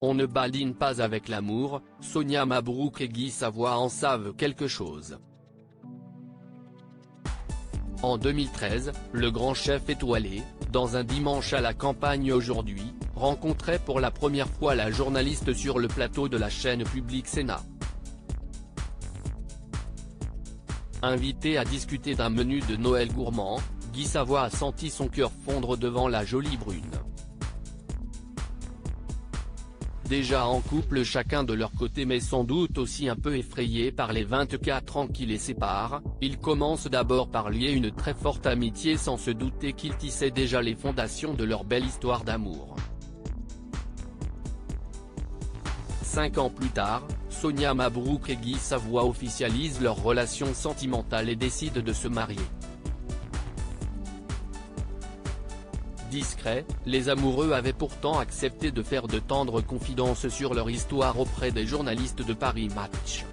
On ne badine pas avec l'amour, Sonia Mabrouk et Guy Savoy en savent quelque chose. En 2013, le grand chef étoilé, dans un dimanche à la campagne aujourd'hui, rencontrait pour la première fois la journaliste sur le plateau de la chaîne publique Sénat. Invité à discuter d'un menu de Noël gourmand, Guy Savoy a senti son cœur fondre devant la jolie brune. Déjà en couple chacun de leur côté mais sans doute aussi un peu effrayés par les 24 ans qui les séparent, ils commencent d'abord par lier une très forte amitié sans se douter qu'ils tissaient déjà les fondations de leur belle histoire d'amour. 5 ans plus tard, Sonia Mabrouk et Guy Savoy officialisent leur relation sentimentale et décident de se marier. Discrets, les amoureux avaient pourtant accepté de faire de tendres confidences sur leur histoire auprès des journalistes de Paris Match.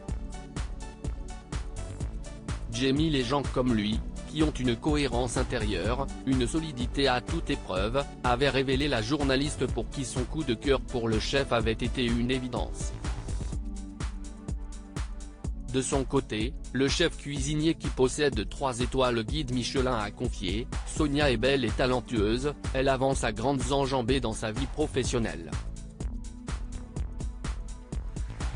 Jamie, les gens comme lui, qui ont une cohérence intérieure, une solidité à toute épreuve, avait révélé la journaliste pour qui son coup de cœur pour le chef avait été une évidence. De son côté, le chef cuisinier qui possède 3 étoiles guide Michelin a confié, Sonia est belle et talentueuse, elle avance à grandes enjambées dans sa vie professionnelle.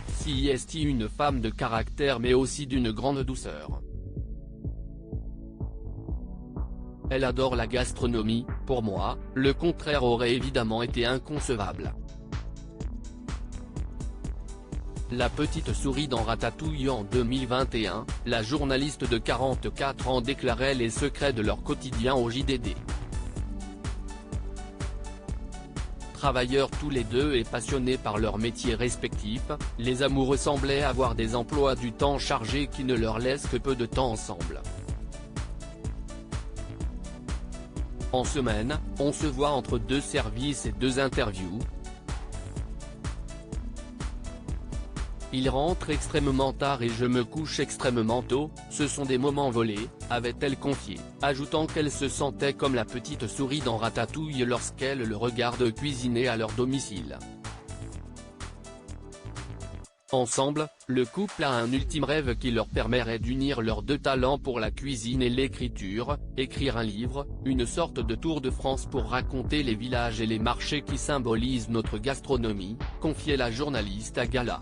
Si est une femme de caractère mais aussi d'une grande douceur. Elle adore la gastronomie, pour moi, le contraire aurait évidemment été inconcevable. La petite souris dans Ratatouille. En 2021, la journaliste de 44 ans déclarait les secrets de leur quotidien au JDD. Travailleurs tous les deux et passionnés par leurs métiers respectifs, les amoureux semblaient avoir des emplois du temps chargés qui ne leur laissent que peu de temps ensemble. En semaine, on se voit entre 2 services et 2 interviews. Il rentre extrêmement tard et je me couche extrêmement tôt, ce sont des moments volés, avait-elle confié, ajoutant qu'elle se sentait comme la petite souris dans Ratatouille lorsqu'elle le regarde cuisiner à leur domicile. Ensemble, le couple a un ultime rêve qui leur permettrait d'unir leurs 2 talents pour la cuisine et l'écriture, écrire un livre, une sorte de tour de France pour raconter les villages et les marchés qui symbolisent notre gastronomie, confiait la journaliste à Gala.